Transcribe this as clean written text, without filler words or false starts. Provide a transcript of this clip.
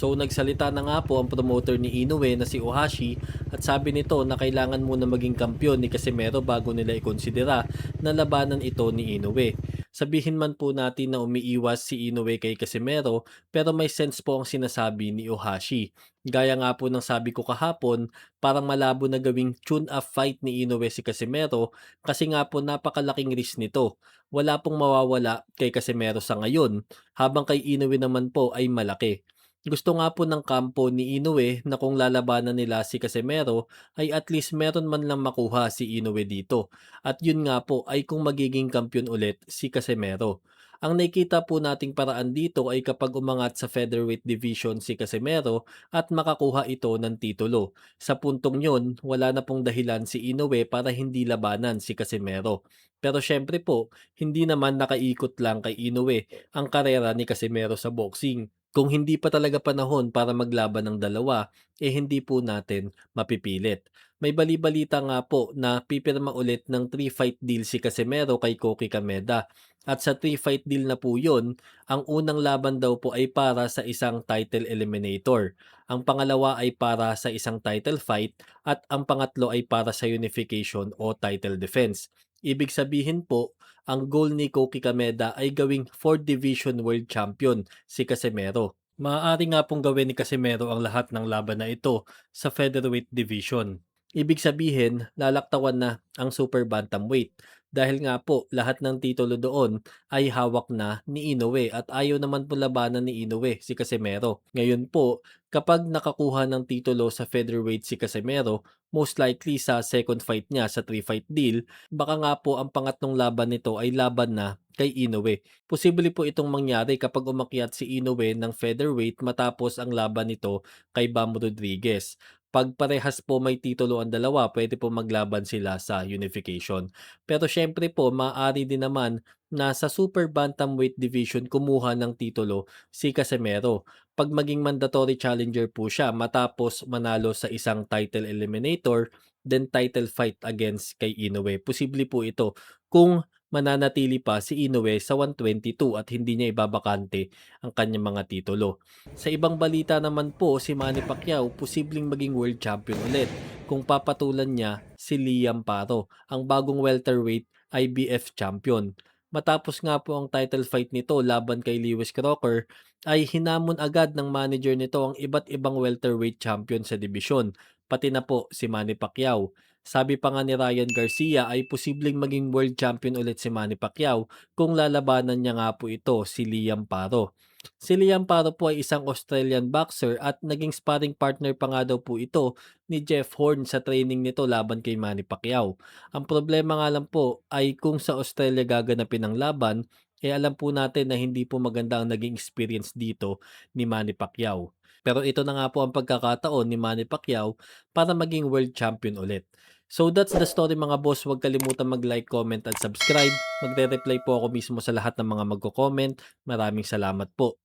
So nagsalita na nga po ang promoter ni Inoue na si Ohashi at sabi nito na kailangan muna maging kampiyon ni Casimero bago nila ikonsidera na labanan ito ni Inoue. Sabihin man po natin na umiiwas si Inoue kay Casimero pero may sense po ang sinasabi ni Ohashi. Gaya nga po ng sabi ko kahapon, parang malabo na gawing tune-up fight ni Inoue si Casimero kasi nga po napakalaking risk nito. Wala pong mawawala kay Casimero sa ngayon, habang kay Inoue naman po ay malaki. Gusto nga po ng kampo ni Inoue na kung lalabanan nila si Casimero ay at least meron man lang makuha si Inoue dito. At yun nga po ay kung magiging kampiyon ulit si Casimero. Ang nakita po nating paraan dito ay kapag umangat sa featherweight division si Casimero at makakuha ito ng titulo. Sa puntong yun, wala na pong dahilan si Inoue para hindi labanan si Casimero. Pero syempre po, hindi naman nakaikot lang kay Inoue ang karera ni Casimero sa boxing. Kung hindi pa talaga panahon para maglaban ng dalawa, hindi po natin mapipilit. May bali-balita nga po na pipirma ulit ng 3-fight deal si Casimero kay Koki Kameda. At sa 3-fight deal na po yun, ang unang laban daw po ay para sa isang title eliminator. Ang pangalawa ay para sa isang title fight at ang pangatlo ay para sa unification o title defense. Ibig sabihin po, ang goal ni Koki Kameda ay gawing 4th Division World Champion si Casimero. Maaari nga pong gawin ni Casimero ang lahat ng laban na ito sa featherweight division. Ibig sabihin, lalaktawan na ang super bantamweight dahil nga po lahat ng titulo doon ay hawak na ni Inoue at ayaw naman po labanan ni Inoue si Casimero. Ngayon po, kapag nakakuha ng titulo sa featherweight si Casimero, most likely sa second fight niya sa 3-fight deal, baka nga po ang pangatlong laban nito ay laban na kay Inoue. Posible po itong mangyari kapag umakyat si Inoue ng featherweight matapos ang laban nito kay Bam Rodriguez. Pag parehas po may titulo ang dalawa, pwede po maglaban sila sa unification. Pero syempre po, maaari din naman na sa super bantamweight division kumuha ng titulo si Casimero. Pag maging mandatory challenger po siya matapos manalo sa isang title eliminator, then title fight against kay Inoue. Posible po ito kung mananatili pa si Inoue sa 122 at hindi niya ibabakante ang kanyang mga titulo. Sa ibang balita naman po, si Manny Pacquiao posibleng maging world champion ulit kung papatulan niya si Liam Paro, ang bagong welterweight IBF champion. Matapos nga po ang title fight nito laban kay Lewis Crocker, ay hinamon agad ng manager nito ang iba't ibang welterweight champion sa dibisyon, pati na po si Manny Pacquiao. Sabi pa nga ni Ryan Garcia ay posibleng maging world champion ulit si Manny Pacquiao kung lalabanan niya nga po ito si Liam Paro. Si Liam Paro po ay isang Australian boxer at naging sparring partner pa nga daw po ito ni Jeff Horn sa training nito laban kay Manny Pacquiao. Ang problema nga lang po ay kung sa Australia gaganapin ang laban, alam po natin na hindi po maganda ang naging experience dito ni Manny Pacquiao. Pero ito na nga po ang pagkakataon ni Manny Pacquiao para maging world champion ulit. So that's the story mga boss. Huwag kalimutan mag-like, comment at subscribe. Magre-reply po ako mismo sa lahat ng mga magko-comment. Maraming salamat po.